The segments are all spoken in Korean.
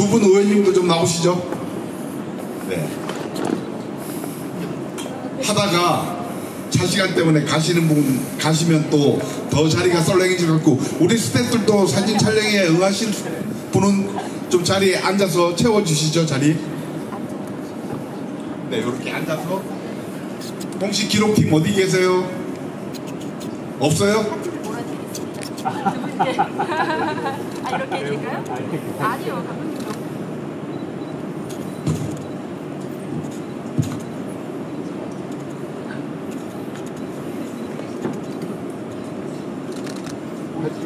두 분 의원님도 좀 나오시죠. 네. 하다가 차 시간 때문에 가시는 분 가시면 또 더 자리가 썰렁해질 것 같고, 우리 스태프들도 사진 촬영에 응하실 분은 좀 자리에 앉아서 채워주시죠. 자리. 네, 이렇게 앉아서. 공식 기록팀 어디 계세요? 없어요? 아, 이렇게 지금? 아니요.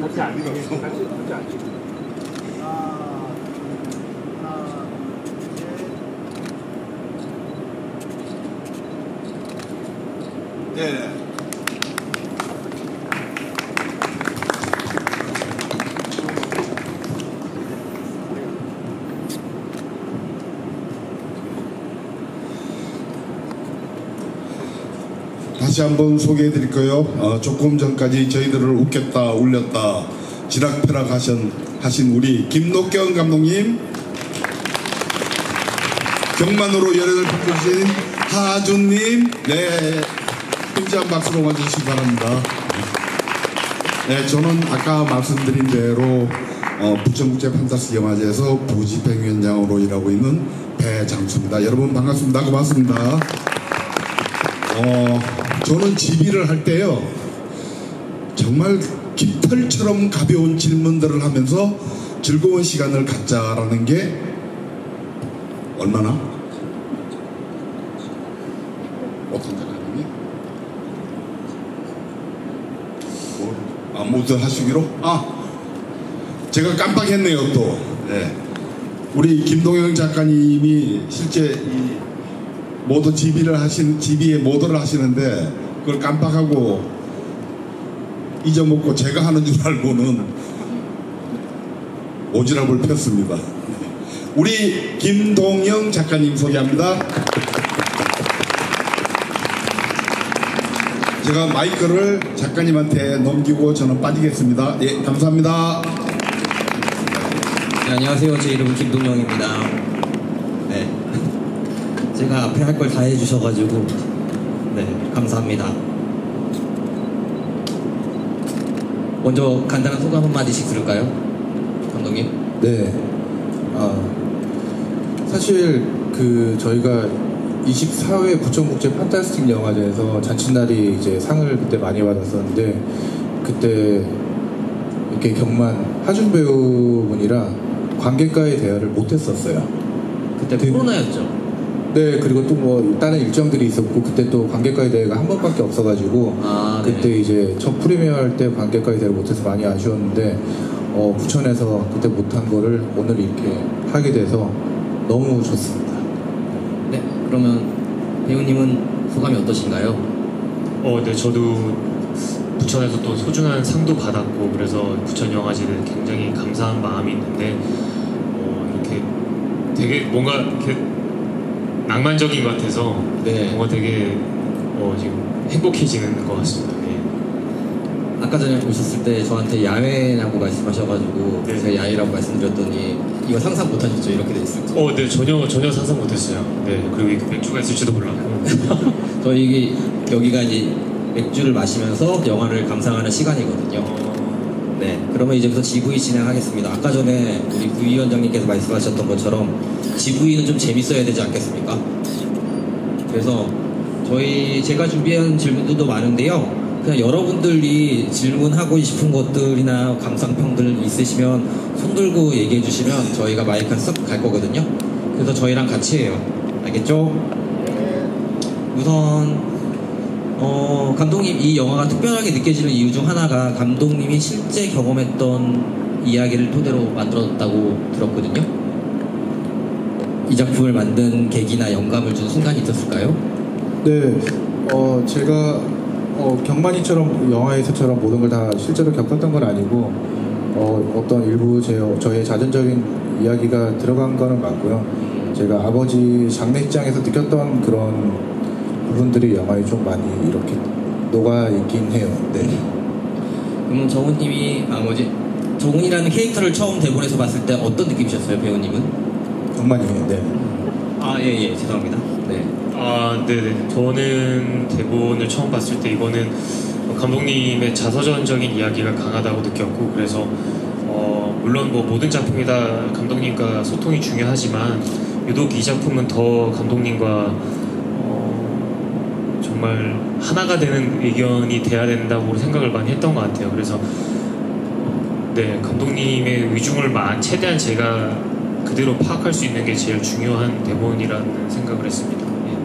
같이 안 익었어. 같이 안 익었어. 네. 다시 한번 소개해 드릴까요? 조금 전까지 저희들을 웃겼다 울렸다 지락펴락 하신 우리 김록경 감독님, 경만으로 열연을 펼쳐주신 하준님, 네, 힘찬 박수로 맞으시기 바랍니다. 네, 저는 아까 말씀드린 대로 부천국제 판타스틱 영화제에서 부집행위원장으로 일하고 있는 배장수입니다. 여러분 반갑습니다. 고맙습니다. 저는 지비를 할 때요, 정말 깃털처럼 가벼운 질문들을 하면서 즐거운 시간을 갖자라는 게 얼마나? 어떤 작가님이? 모두 하시기로? 제가 깜빡했네요 또. 네. 우리 김동영 작가님이 실제 이 모두 지비에 모드를 하시는데 그걸 깜빡하고 잊어먹고 제가 하는 줄 알고는 오지랖을 폈습니다. 우리 김동영 작가님 소개합니다. 제가 마이크를 작가님한테 넘기고 저는 빠지겠습니다. 예, 감사합니다. 네, 안녕하세요. 제 이름은 김동영입니다. 네, 제가 앞에 할 걸 다 해주셔가지고 네, 감사합니다. 먼저 간단한 소감 한마디씩 들을까요? 감독님? 네. 사실 저희가 24회 부천국제 판타스틱 영화제에서 잔칫날이 이제 상을 그때 많이 받았었는데, 그때 이렇게 경만 하준 배우분이랑 관객과의 대화를 못했었어요. 그때 코로나였죠? 네, 그리고 또 뭐 다른 일정들이 있었고, 그때 또 관객과의 대회가 한 번밖에 없어가지고 그때 네. 이제 첫 프리미어 할 때 관객과의 대회를 못해서 많이 아쉬웠는데, 부천에서 그때 못한 거를 오늘 이렇게 하게 돼서 너무 좋습니다. 네, 그러면 배우님은 소감이 어떠신가요? 네, 저도 부천에서 또 소중한 상도 받았고, 그래서 부천 영화제를 굉장히 감사한 마음이 있는데, 이렇게 되게 뭔가 이렇게 낭만적인 것 같아서 네. 뭔가 되게 지금 행복해지는 것 같습니다. 네. 아까 전에 오셨을 때 저한테 야외라고 말씀하셔가지고 네. 제가 야외라고 말씀드렸더니 이거 상상 못하셨죠? 이렇게 돼 있을지. 네, 전혀 상상 못했어요. 네, 그리고 맥주가 있을지도 몰랐고. 저희 여기가 이제 맥주를 마시면서 영화를 감상하는 시간이거든요. 네, 그러면 이제부터 GV 진행하겠습니다. 아까 전에 우리 부위원장님께서 말씀하셨던 것처럼 GV는 좀 재밌어야 되지 않겠습니까? 그래서 제가 준비한 질문들도 많은데요. 그냥 여러분들이 질문하고 싶은 것들이나 감상평들 있으시면 손 들고 얘기해 주시면 저희가 마이크 쓱 갈 거거든요. 그래서 저희랑 같이 해요. 알겠죠? 우선 감독님, 이 영화가 특별하게 느껴지는 이유 중 하나가 감독님이 실제 경험했던 이야기를 토대로 만들었다고 들었거든요. 이 작품을 만든 계기나 영감을 준 순간이 있었을까요? 네, 제가 경만이처럼 영화에서처럼 모든 걸 다 실제로 겪었던 건 아니고, 어떤 일부 저의 자전적인 이야기가 들어간 거는 맞고요. 제가 아버지 장례식장에서 느꼈던 그런 부분들이 영화에 좀 많이 이렇게 녹아 있긴 해요. 네. 그러면 정훈님이 정훈이라는 캐릭터를 처음 대본에서 봤을 때 어떤 느낌이셨어요, 배우님은? 경만이. 네. 아, 예, 죄송합니다. 네. 아, 네네. 저는 대본을 처음 봤을 때 이거는 감독님의 자서전적인 이야기가 강하다고 느꼈고, 그래서 물론 뭐 모든 작품이다 감독님과 소통이 중요하지만 유독 이 작품은 더 감독님과 정말 하나가 되는 의견이 돼야 된다고 생각을 많이 했던 것 같아요. 그래서 네, 감독님의 의중을 최대한 제가 그대로 파악할 수 있는 게 제일 중요한 대본이라는 생각을 했습니다. 예.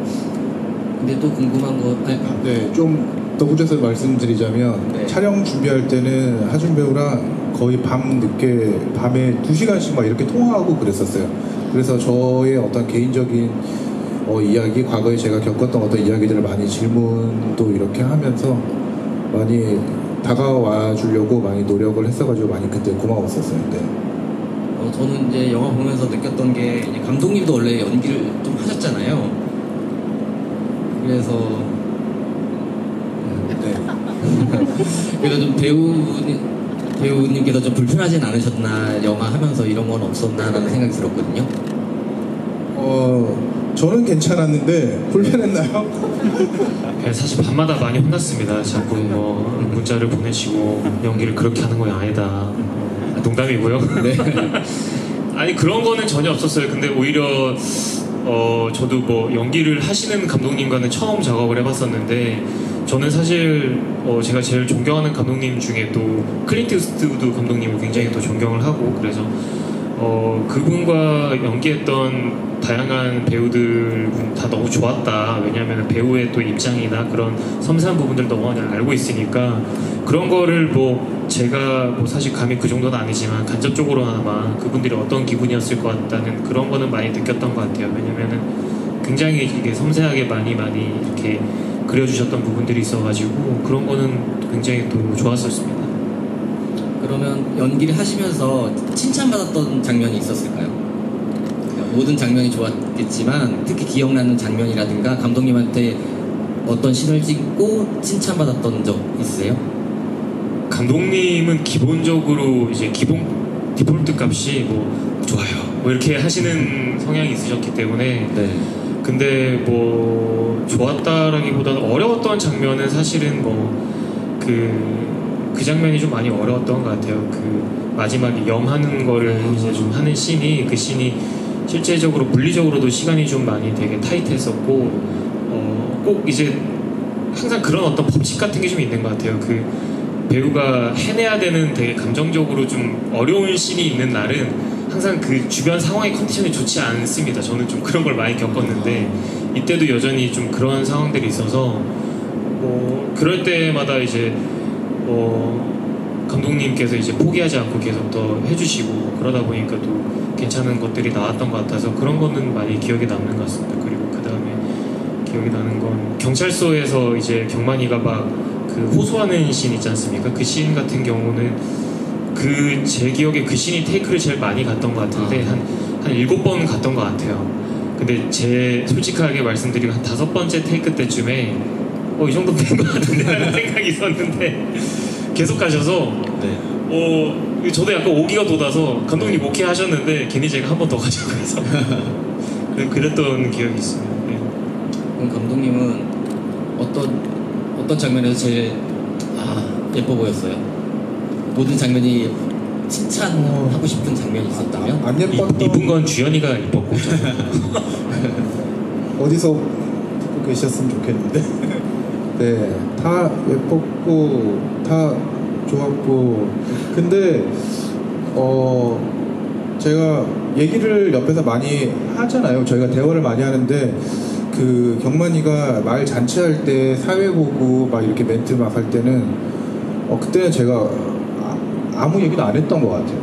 근데 또 궁금한 거, 네, 좀 덧붙여서 말씀드리자면 네. 촬영 준비할 때는 하준 배우랑 거의 밤에 2시간씩 막 이렇게 통화하고 그랬었어요. 그래서 저의 어떤 개인적인 이야기, 과거에 제가 겪었던 어떤 이야기들을 많이 질문도 이렇게 하면서 많이 다가와 주려고 많이 노력을 했어가지고 많이 그때 고마웠었어요. 네. 저는 이제 영화 보면서 느꼈던 게 이제 감독님도 원래 연기를 좀 하셨잖아요. 그래서 네. 그래서 좀 배우님께서 좀 불편하진 않으셨나, 영화 하면서 이런 건 없었나라는 생각이 들었거든요. 저는 괜찮았는데 불편했나요? 네, 사실 밤마다 많이 혼났습니다. 자꾸 뭐 문자를 보내시고 연기를 그렇게 하는 건 아니다. 농담이고요. 네. 아니 그런 거는 전혀 없었어요. 근데 오히려 저도 뭐 연기를 하시는 감독님과는 처음 작업을 해봤었는데, 저는 사실 제가 제일 존경하는 감독님 중에 또 클린트 이스트우드 감독님을 굉장히 또 존경을 하고, 그래서 그분과 연기했던 다양한 배우들 다 너무 좋았다. 왜냐하면 배우의 또 입장이나 그런 섬세한 부분들 너무 많이 알고 있으니까, 그런 거를 뭐 제가 뭐 사실 감히 그 정도는 아니지만 간접적으로나마 그분들이 어떤 기분이었을 것 같다는 그런 거는 많이 느꼈던 것 같아요. 왜냐면은 굉장히 이게 섬세하게 많이 이렇게 그려주셨던 부분들이 있어가지고 그런 거는 굉장히 또 좋았었습니다. 그러면 연기를 하시면서 칭찬받았던 장면이 있었을까요? 그러니까 모든 장면이 좋았겠지만 특히 기억나는 장면이라든가 감독님한테 어떤 신을 찍고 칭찬받았던 적 있으세요? 감독님은 기본적으로 이제 디폴트 값이 뭐 좋아요 뭐 이렇게 하시는 성향이 있으셨기 때문에, 네. 근데 뭐 좋았다라기보다는 어려웠던 장면은 사실은 뭐 그 장면이 좀 많이 어려웠던 것 같아요. 그 마지막에 염하는 거를 이제 좀 하는 씬이, 그 씬이 실제적으로 물리적으로도 시간이 좀 많이 되게 타이트했었고, 꼭 이제 항상 그런 어떤 법칙 같은 게 좀 있는 것 같아요. 그 배우가 해내야 되는 되게 감정적으로 좀 어려운 씬이 있는 날은 항상 그 주변 상황의 컨디션이 좋지 않습니다. 저는 좀 그런 걸 많이 겪었는데, 이때도 여전히 좀 그런 상황들이 있어서 뭐 그럴 때마다 이제 감독님께서 이제 포기하지 않고 계속 더 해주시고 그러다 보니까 또 괜찮은 것들이 나왔던 것 같아서 그런 거는 많이 기억에 남는 것 같습니다. 그리고 그 다음에 기억이 나는 건 경찰서에서 이제 경만이가 막 그 호소하는 씬 있지 않습니까? 그 씬 같은 경우는 제 기억에 그 씬이 테이크를 제일 많이 갔던 것 같은데 한 7번 갔던 것 같아요. 근데 솔직하게 말씀드리면 한 5번째 테이크 때쯤에 이 정도 된 것 같은데 라는 생각이 있었는데 계속 가셔서 네. 저도 약간 오기가 돋아서 감독님 오케이 하셨는데 괜히 제가 한 번 더 가자고 해서 그랬던 기억이 있습니다. 네. 그럼 감독님은 어떤 장면에서 제일 예뻐 보였어요? 모든 장면이 칭찬하고 싶은 장면이 있었다면? 안 예뻤던 이쁜 건 주연이가 이뻤고 어디서 듣고 계셨으면 좋겠는데. 네, 다 예뻤고 다 좋았고, 근데 제가 얘기를 옆에서 많이 하잖아요. 저희가 대화를 많이 하는데 그 경만이가 말 잔치할 때 사회 보고 막 이렇게 멘트 막 할 때는 그때는 제가 아무 얘기도 안 했던 것 같아요.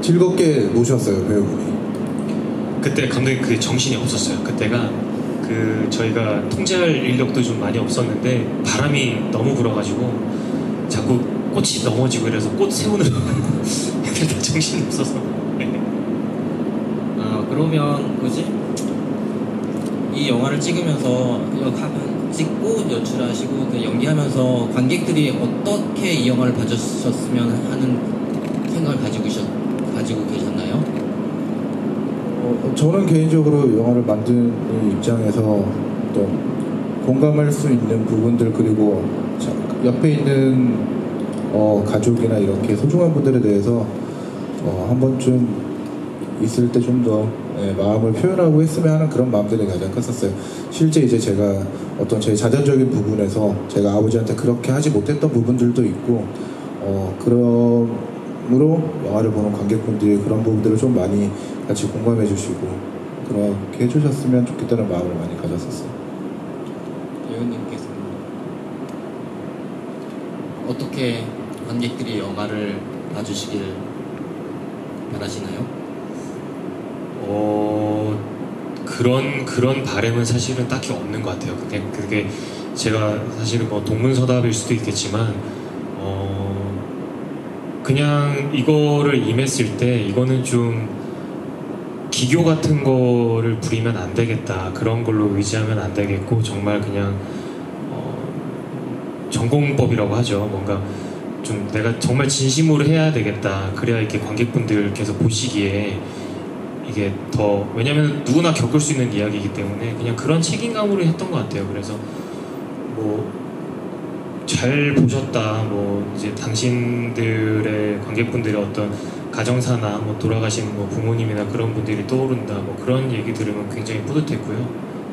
즐겁게 노셨어요, 배우분이. 그때 감독님 그 정신이 없었어요. 그때가 저희가 통제할 인력도 좀 많이 없었는데 바람이 너무 불어가지고 자꾸 꽃이 넘어지고 이래서 꽃 세우는 애들 다 정신이 없어서. 그러면 이 영화를 찍으면서 찍고 연출하시고 그 연기하면서 관객들이 어떻게 이 영화를 봐주셨으면 하는 생각을 가지고 계셨나요? 저는 개인적으로 영화를 만드는 입장에서 또 공감할 수 있는 부분들 그리고 옆에 있는 가족이나 이렇게 소중한 분들에 대해서 한 번쯤 있을 때 좀 더 마음을 표현하고 했으면 하는 그런 마음들이 가장 컸었어요. 실제 이제 제가 어떤 제 자전적인 부분에서 제가 아버지한테 그렇게 하지 못했던 부분들도 있고 그러므로 영화를 보는 관객분들이 그런 부분들을 좀 많이 같이 공감해 주시고 그렇게 해주셨으면 좋겠다는 마음을 많이 가졌었어요. 배우님께서는 어떻게 관객들이 영화를 봐주시길 바라시나요? 그런 바람은 사실은 딱히 없는 것 같아요. 그게 제가 사실은 뭐 동문서답일 수도 있겠지만 그냥 이거를 임했을 때 이거는 좀 기교 같은 거를 부리면 안 되겠다, 그런 걸로 의지하면 안 되겠고 정말 그냥 전공법이라고 하죠. 뭔가 좀 내가 정말 진심으로 해야 되겠다, 그래야 이렇게 관객분들께서 보시기에 이게 더, 왜냐면 누구나 겪을 수 있는 이야기이기 때문에 그냥 그런 책임감으로 했던 것 같아요. 그래서 뭐 잘 보셨다, 뭐 이제 당신들의 관객분들의 어떤 가정사나 뭐 돌아가신 뭐 부모님이나 그런 분들이 떠오른다, 뭐 그런 얘기 들으면 굉장히 뿌듯했고요.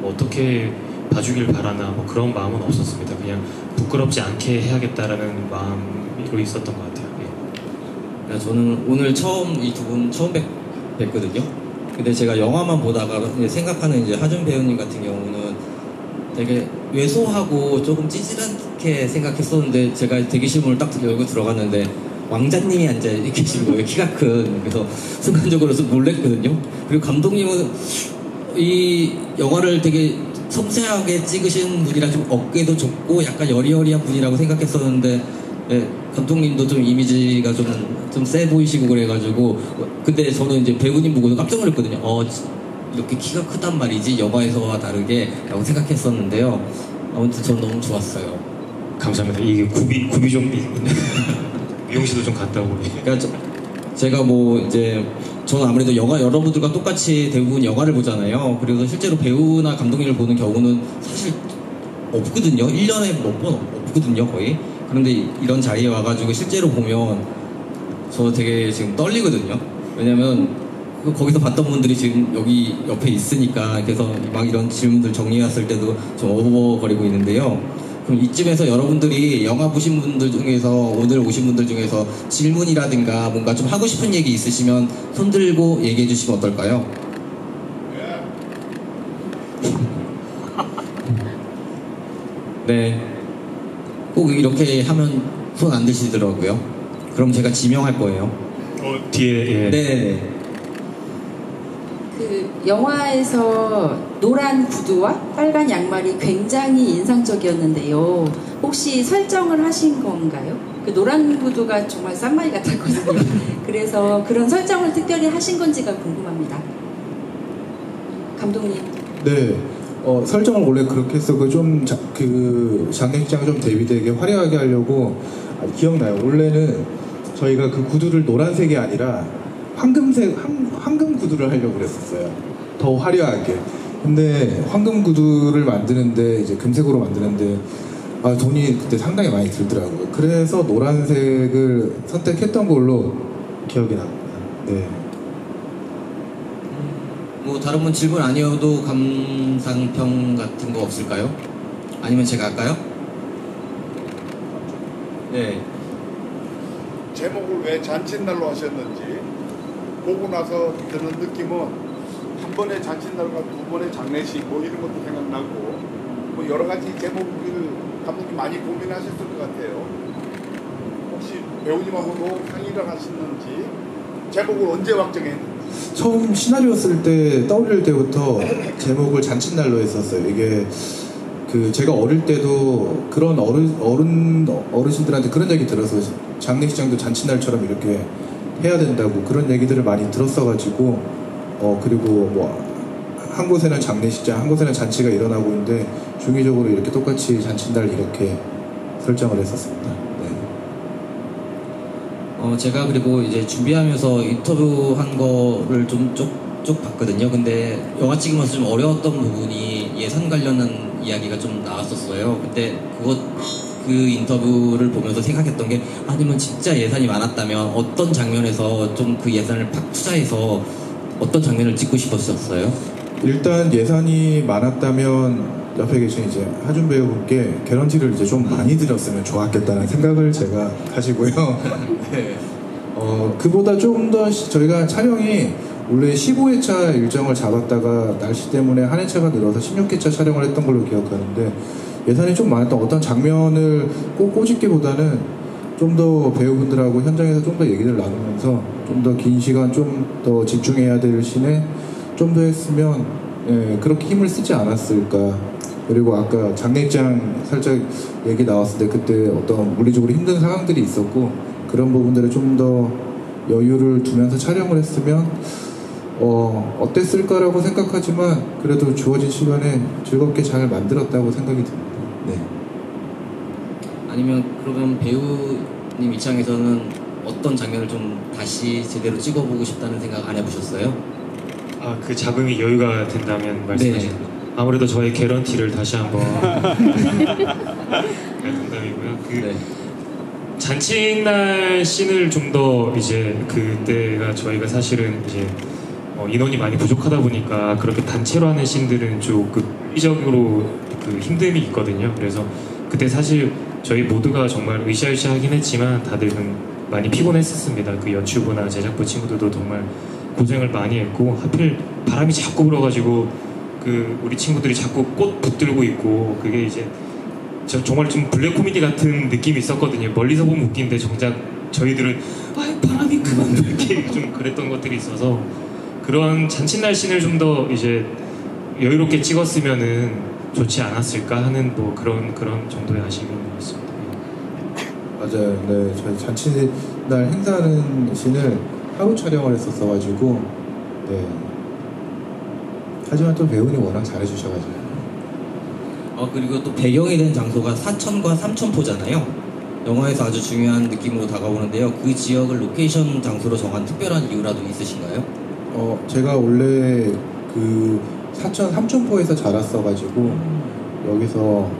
뭐 어떻게 봐주길 바라나 뭐 그런 마음은 없었습니다. 그냥 부끄럽지 않게 해야겠다라는 마음으로 있었던 것 같아요. 예. 저는 오늘 처음 이 두 분 처음 뵀거든요. 근데 제가 영화만 보다가 생각하는 이제 하준 배우님 같은 경우는 되게 왜소하고 조금 찌질하게 생각했었는데 제가 대기실문을 딱 열고 들어갔는데 왕자님이 앉아 계신 거예요. 키가 큰. 그래서 순간적으로 좀 놀랬거든요. 그리고 감독님은 이 영화를 되게 섬세하게 찍으신 분이라 좀 어깨도 좁고 약간 여리여리한 분이라고 생각했었는데 감독님도 좀 이미지가 좀 세 보이시고 그래가지고 근데 저는 이제 배우님 보고도 깜짝 놀랐거든요. 이렇게 키가 크단 말이지 영화에서와 다르게 라고 생각했었는데요. 아무튼 전 너무 좋았어요. 감사합니다. 이게 굽이 좀 미용실도 좀 갔다 오고. 그러니까 제가 뭐 이제 저는 아무래도 영화 여러분들과 똑같이 대부분 영화를 보잖아요. 그래서 실제로 배우나 감독님을 보는 경우는 사실 없거든요. 1년에 몇 번 없거든요, 거의. 그런데 이런 자리에 와가지고 실제로 보면 저 되게 지금 떨리거든요. 왜냐면 거기서 봤던 분들이 지금 여기 옆에 있으니까 그래서 막 이런 질문들 정리해왔을 때도 좀 어버버거리고 있는데요. 그럼 이쯤에서 여러분들이 영화 보신 분들 중에서 오늘 오신 분들 중에서 질문이라든가 뭔가 좀 하고 싶은 얘기 있으시면 손 들고 얘기해 주시면 어떨까요? 네. 꼭 이렇게 하면 손 안 드시더라고요. 그럼 제가 지명할 거예요. 뒤에. 예. 네. 그 영화에서 노란 구두와 빨간 양말이 굉장히 인상적이었는데요. 혹시 설정을 하신 건가요? 그 노란 구두가 정말 싼마이 같았거든요. 그래서 그런 설정을 특별히 하신 건지가 궁금합니다. 감독님. 네. 설정을 원래 그렇게 해서 그 장례식장을 좀 대비되게 화려하게 하려고 기억나요. 원래는 저희가 그 구두를 노란색이 아니라 황금 구두를 하려고 그랬었어요. 더 화려하게. 근데 황금 구두를 만드는데 이제 금색으로 만드는데 돈이 그때 상당히 많이 들더라고요. 그래서 노란색을 선택했던 걸로 기억이 납니다. 네. 뭐 다른 분 질문 아니어도 감상평 같은 거 없을까요? 아니면 제가 할까요? 네. 제목을 왜 잔칫날로 하셨는지 보고 나서 드는 느낌은 한 번의 잔칫날과 두 번의 장례식 뭐 이런 것도 생각나고 뭐 여러 가지 제목을 감독님 많이 고민하셨을 것 같아요. 혹시 배우님하고도 상의를 하셨는지 제목을 언제 확정했는지. 처음 시나리오 쓸 때 떠올릴 때부터 제목을 잔칫날로 했었어요. 이게 제가 어릴 때도 그런 어르신들한테 그런 얘기 들어서 장례식장도 잔칫날처럼 이렇게 해야 된다고 그런 얘기들을 많이 들었어가지고 그리고 뭐 한 곳에는 장례식장, 한 곳에는 잔치가 일어나고 있는데 중의적으로 이렇게 똑같이 잔칫날 이렇게 설정을 했었습니다. 네. 제가 그리고 이제 준비하면서 인터뷰한 거를 쪽 봤거든요. 근데 영화 찍으면서 좀 어려웠던 부분이 예산 관련한 이야기가 좀 나왔었어요. 근데 그 인터뷰를 보면서 생각했던 게, 아니면 진짜 예산이 많았다면 어떤 장면에서 좀 그 예산을 팍 투자해서 어떤 장면을 찍고 싶었었어요? 일단 예산이 많았다면 옆에 계신 이제 하준 배우분께 개런티를 이제 좀 많이 드렸으면 좋았겠다는 생각을 제가 가지고요. 네. 그보다 좀 더 저희가 촬영이 원래 15회차 일정을 잡았다가 날씨 때문에 한 회차가 늘어서 16회차 촬영을 했던 걸로 기억하는데, 예산이 좀 많았던 어떤 장면을 꼭 꼬집기보다는 좀 더 배우분들하고 현장에서 좀 더 얘기를 나누면서 좀 더 긴 시간 좀 더 집중해야 될 씬에 좀 더 했으면, 예, 그렇게 힘을 쓰지 않았을까. 그리고 아까 장례장 살짝 얘기 나왔을 때 그때 어떤 물리적으로 힘든 상황들이 있었고, 그런 부분들을 좀 더 여유를 두면서 촬영을 했으면 어땠을까라고 생각하지만, 그래도 주어진 시간에 즐겁게 잘 만들었다고 생각이 듭니다. 네. 아니면 그러면 배우님 입장에서는 어떤 장면을 좀 다시 제대로 찍어보고 싶다는 생각 안 해보셨어요? 아, 그 자금이 여유가 된다면 말씀하시는 거죠? 아무래도 저의 개런티를 다시 한번 농담이고요. 네. 잔칫날 씬을 좀 더 이제 그때가 저희가 사실은 이제 인원이 많이 부족하다 보니까 그렇게 단체로 하는 씬들은 조금 의적으로 그 힘듦이 있거든요. 그래서 그때 사실 저희 모두가 정말 으쌰으쌰하긴 했지만 다들 많이 피곤했었습니다. 그 연출부나 제작부 친구들도 정말 고생을 많이 했고, 하필 바람이 자꾸 불어가지고 그 우리 친구들이 자꾸 꽃 붙들고 있고, 그게 이제 정말 좀 블랙 코미디 같은 느낌이 있었거든요. 멀리서 보면 웃긴데 정작 저희들은 바람이 그만 이렇게 좀 그랬던 것들이 있어서, 그런 잔칫날 씬을 좀 더 이제 여유롭게 찍었으면은 좋지 않았을까 하는 뭐 그런 정도의 아쉬움이 있습니다. 맞아요. 네, 저희 잔칫날 행사하는 씬을 하루 촬영을 했었어가지고, 네. 하지만 또 배우님 워낙 잘해주셔가지고. 그리고 또 배경이 된 장소가 사천과 삼천포잖아요. 영화에서 아주 중요한 느낌으로 다가오는데요. 그 지역을 로케이션 장소로 정한 특별한 이유라도 있으신가요? 제가 원래 그 사천 삼천포에서 자랐어가지고 여기서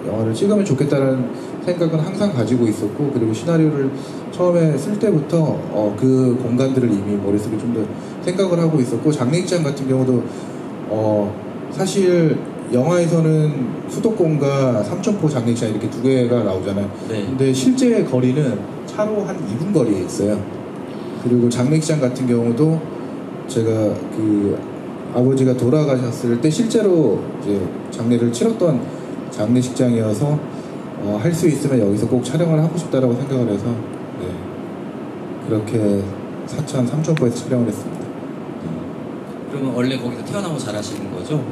영화를 찍으면 좋겠다는 생각은 항상 가지고 있었고, 그리고 시나리오를 처음에 쓸 때부터 그 공간들을 이미 머릿속에 좀 더 생각을 하고 있었고, 장례식장 같은 경우도 사실 영화에서는 수도권과 삼천포 장례식장 이렇게 두 개가 나오잖아요. 네. 근데 실제 거리는 차로 한 2분 거리에 있어요. 그리고 장례식장 같은 경우도 제가 그 아버지가 돌아가셨을 때 실제로 이제 장례를 치렀던 장례식장이어서 할 수 있으면 여기서 꼭 촬영을 하고 싶다라고 생각을 해서, 네, 그렇게 사천 삼천포에서 촬영을 했습니다. 그러면 원래 거기서 태어나고 자라시는 거죠?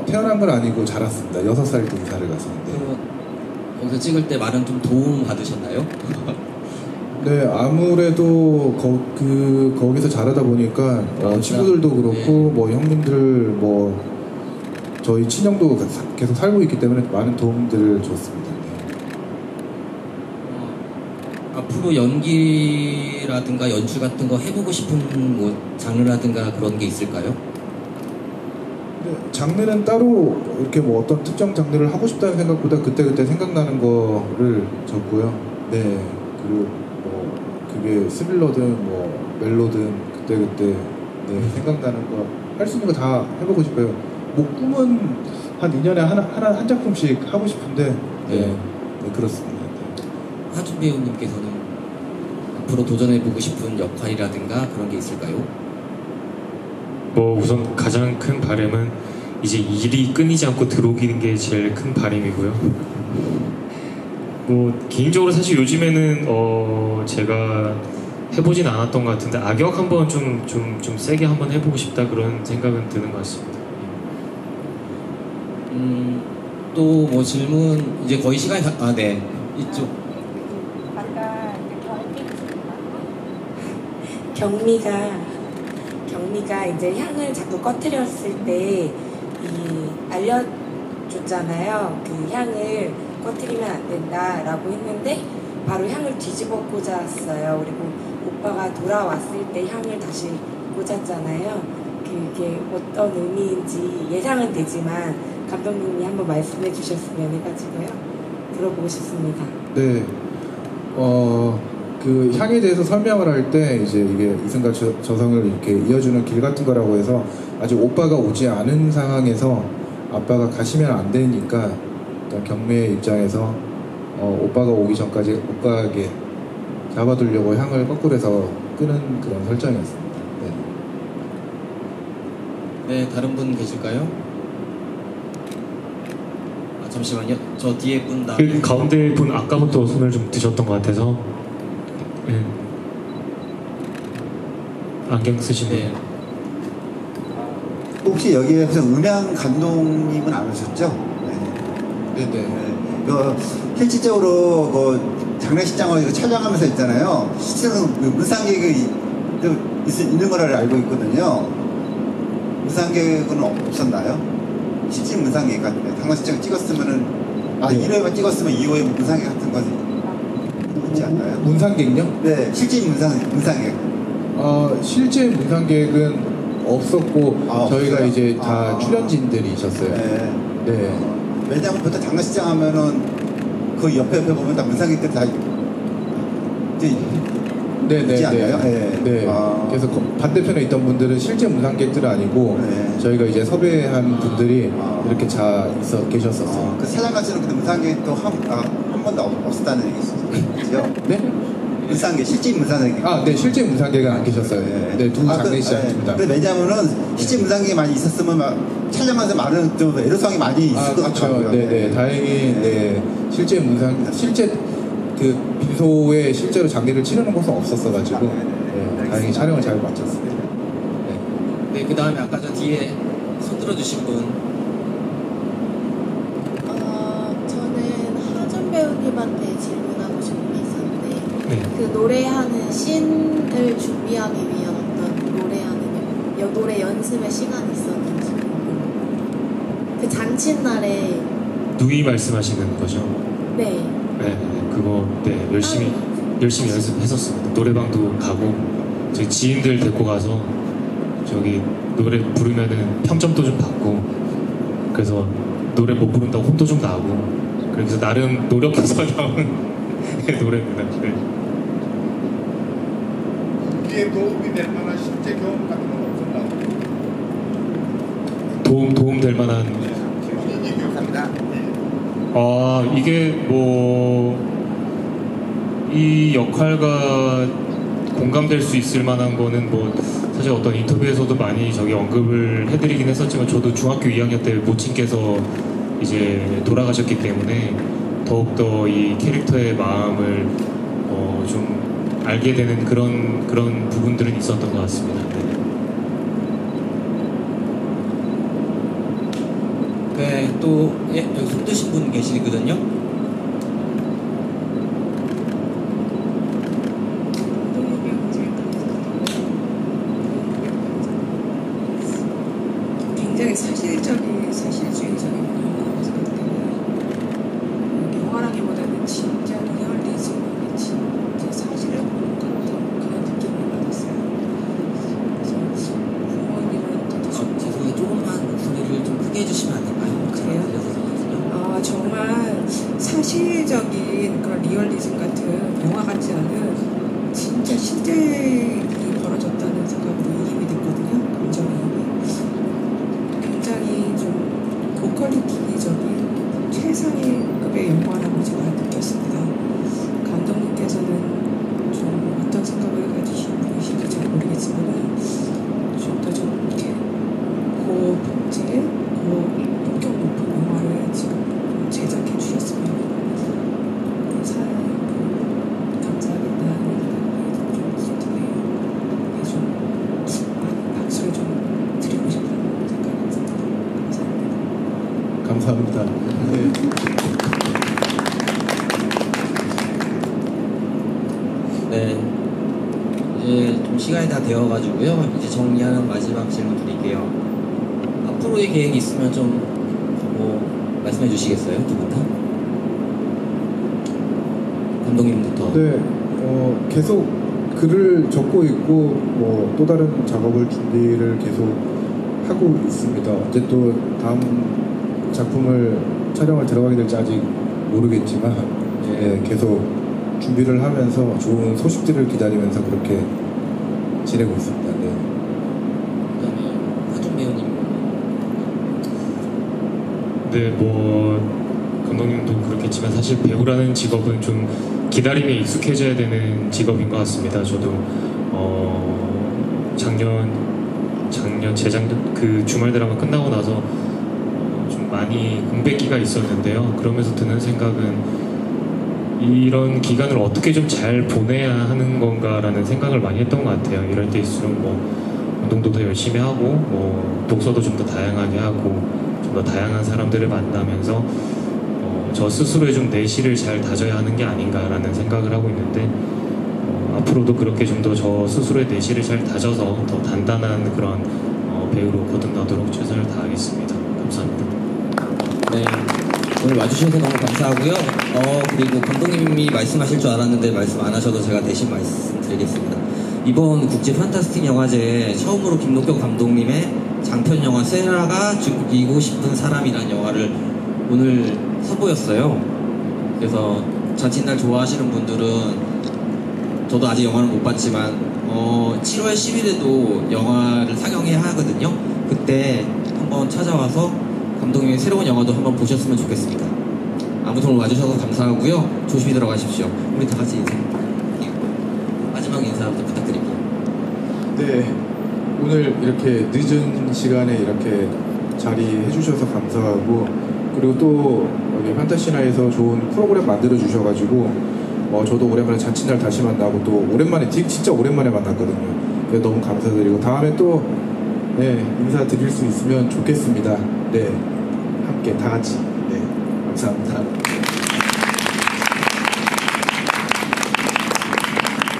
태어난 건 아니고 자랐습니다. 6살 때 이사를 가서. 네. 그러면 거기서 찍을 때 많은 좀 도움 받으셨나요? 네, 아무래도 거기서 자라다 보니까 친구들도 그렇고, 네. 뭐 형님들, 뭐 저희 친형도 계속 살고 있기 때문에 많은 도움들을 줬습니다. 네. 앞으로 연기라든가 연출 같은 거 해보고 싶은 뭐 장르라든가 그런 게 있을까요? 네, 장르는 따로 이렇게 뭐 어떤 특정 장르를 하고 싶다는 생각보다 그때그때 생각나는 거를 적고요. 네, 그리고 뭐 그게 스릴러든 뭐 멜로든 그때그때 생각나는 거 할 수 있는 거 다 해보고 싶어요. 뭐 꿈은 한 2년에 한 작품씩 하고 싶은데, 네, 그렇습니다. 하준 배우님께서는 앞으로 도전해보고 싶은 역할이라든가 그런 게 있을까요? 뭐 우선 가장 큰 바람은 이제 일이 끊이지 않고 들어오기는 게 제일 큰 바람이고요. 뭐 개인적으로 사실 요즘에는 제가 해보진 않았던 것 같은데 악역 한번 좀 세게 한번 해보고 싶다 그런 생각은 드는 것 같습니다. 또 뭐 질문 이제 거의 시간이 네, 이쪽. 경미가 이제 향을 자꾸 꺼트렸을 때 알려줬잖아요. 그 향을 꺼트리면 안 된다라고 했는데 바로 향을 뒤집어 꽂았어요. 그리고 오빠가 돌아왔을 때 향을 다시 꽂았잖아요. 그게 어떤 의미인지 예상은 되지만 감독님이 한번 말씀해 주셨으면 해가지고요. 들어보고 싶습니다. 네. 그 향에 대해서 설명을 할 때 이제 이게 이승과 저성을 이렇게 이어주는 길 같은 거라고 해서 아직 오빠가 오지 않은 상황에서 아빠가 가시면 안 되니까 일단 경매의 입장에서 오빠가 오기 전까지 못 가게 잡아두려고 향을 거꾸로 해서 끄는 그런 설정이었습니다. 네. 네, 다른 분 계실까요? 아, 잠시만요. 저 뒤에 분 나. 그 가운데 분 아까부터 손을 좀 드셨던 것 같아서. 네. 안경 쓰신 분. 네. 혹시 여기에서 음향 감독님은 안 오셨죠? 네. 네네. 실질적으로 장례식장을 촬영하면서 있잖아요. 실제로 무상객이 있는 걸 알고 있거든요. 무상객은 없었나요? 실질 무상객 같은데 장례식장 찍었으면은 네. 1회만 찍었으면 2호에 무상객 같은 거 있지 않나요? 문상객요? 네, 실질 무상객. 실제 문상객은 없었고 저희가 없어요? 이제 다 출연진들이셨어요. 네. 네. 왜냐면 보통 장례식장 하면은 그 옆에 보면 다 문상객들 다 네네네. 있지 않나요? 네. 네. 그래서 반대편에 있던 분들은 실제 문상객들은 아니고 네. 저희가 이제 섭외한 분들이 이렇게 계셨었어요. 그 사장가시는 근데 문상객도 한 번도 없었다는 얘기죠? 네? 문상객, 실제 문상객. 네, 실제 문상객은 안 계셨어요. 네, 두 장례식장입니다. 왜냐면은 실제 문상객이 많이 있었으면 촬영하면서 많은 좀 애로사항이 많이 있을 것 같아요. 네네. 다행히 실제 그 빈소에 실제로 장례를 치르는 곳은 없었어가지고 다행히 촬영을 잘 마쳤습니다. 네, 그 다음에 아까 저 뒤에 손 들어주신 분. 저는 하준 배우님한테 질문하고 싶은 게 있었는데 네. 그 노래하는 씬을 준비하기 위한 어떤 노래 연습의 시간이 있었는지 그 잔칫날에 누이 말씀하시는 거죠? 네. 네, 그거 열심히 연습했었습니다. 노래방도 가고 저희 지인들 데리고 가서 저기 노래 부르면은 평점도 좀 받고 그래서 노래 못 부른다고 혼도 좀 나고 그래서 나름 노력해서 나온 노래입니다. 네. 거기에 도움이 될 만한 실제 경험 같은 건 없었나요? 도움 될 만한 본인이 기억합니다. 이게 이 역할과 공감될 수 있을 만한 거는 사실 어떤 인터뷰에서도 많이 언급을 해드리긴 했었지만 저도 중학교 2학년 때 모친께서 이제 돌아가셨기 때문에 더욱더 이 캐릭터의 마음을 좀 알게 되는 그런 부분들은 있었던 것 같습니다. 네, 또 여기 손 드신 분 계시거든요. 굉장히 사실주의적인 영화라서 영화라기보다는 진짜 리얼리즘이 진짜 사실을 보는 듯한 그런 느낌을 받았어요. 그래서 부모님은 죄송해요. 조금만 목소리를 좀 크게 해주시면 안 될까요? 그래요? 정말 사실적인 그런 리얼리즘 같은 영화 같지 않은 진짜 실제 일이 벌어졌다는 생각으로 이입이 됐거든요. 감정이입이. 굉장히 좀 고퀄리티적인 최상위급의 영화라고 제가 느꼈습니다. 감독님께서는 좀 어떤 생각을 가지신 분이신지 잘 모르겠지만 좀 더 좀 이렇게 고품질, 고품격 높은 영화를 지금 제작해 주셨으면 감사하겠다는 생각이 좀 드네요. 좀 박수를 좀 드리고 싶다는 생각이 듭니다. 감사합니다. 감사합니다. 네. 네. 이제 좀 시간이 다 되어가지고요. 이제 정리하는 마지막 질문 드릴게요. 앞으로의 계획이 있으면 좀 말씀해 주시겠어요? 두 분 다? 감독님부터. 네, 계속 글을 적고 있고 뭐 또 다른 작업을 준비를 계속 하고 있습니다. 언제 또 다음 작품을 촬영을 들어가게 될지 아직 모르겠지만 예, 계속 준비를 하면서 좋은 소식들을 기다리면서 그렇게 지내고 있습니다. 네. 그다음에 하준 배우님. 네, 뭐 감독님도 그렇겠지만 사실 배우라는 직업은 좀 기다림에 익숙해져야 되는 직업인 것 같습니다. 저도 작년 재작년 그 주말 드라마 끝나고 나서 좀 많이 공백기가 있었는데요. 그러면서 드는 생각은 이런 기간을 어떻게 좀 잘 보내야 하는 건가라는 생각을 많이 했던 것 같아요. 이럴 때일수록 뭐 운동도 더 열심히 하고 뭐 독서도 좀 더 다양하게 하고 좀 더 다양한 사람들을 만나면서 저 스스로의 좀 내실을 잘 다져야 하는 게 아닌가라는 생각을 하고 있는데 앞으로도 그렇게 좀 더 저 스스로의 내실을 잘 다져서 더 단단한 그런 배우로 거듭나도록 최선을 다하겠습니다. 감사합니다. 네, 오늘 와주셔서 너무 감사하고요. 그리고 감독님이 말씀하실 줄 알았는데 말씀 안 하셔도 제가 대신 말씀드리겠습니다. 이번 국제 판타스틱 영화제에 처음으로 김록경 감독님의 장편 영화 세라가 죽이고 싶은 사람이라는 영화를 오늘 선보였어요. 그래서 잔칫날 좋아하시는 분들은 저도 아직 영화를 못 봤지만 7월 10일에도 영화를 상영해야 하거든요. 그때 한번 찾아와서 감독님의 새로운 영화도 한번 보셨으면 좋겠습니다. 아무튼 오늘 와주셔서 감사하고요. 조심히 들어가십시오. 우리 다 같이 인사. 마지막 인사부터 부탁드릴게요. 네, 오늘 이렇게 늦은 시간에 이렇게 자리해 주셔서 감사하고 그리고 또 여기 판타시나에서 좋은 프로그램 만들어 주셔가지고 저도 오랜만에 잔칫날 다시 만나고 또 오랜만에 진짜 오랜만에 만났거든요. 그래서 너무 감사드리고 다음에 또 네, 인사드릴 수 있으면 좋겠습니다. 네, 함께 다 같이 네, 감사합니다.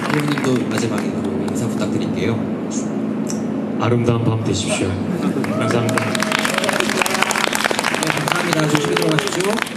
감독님도 마지막으로 인사 부탁드릴게요. 아름다운 밤 되십시오. 감사합니다. 네, 감사합니다. 조심히 들어가십시오.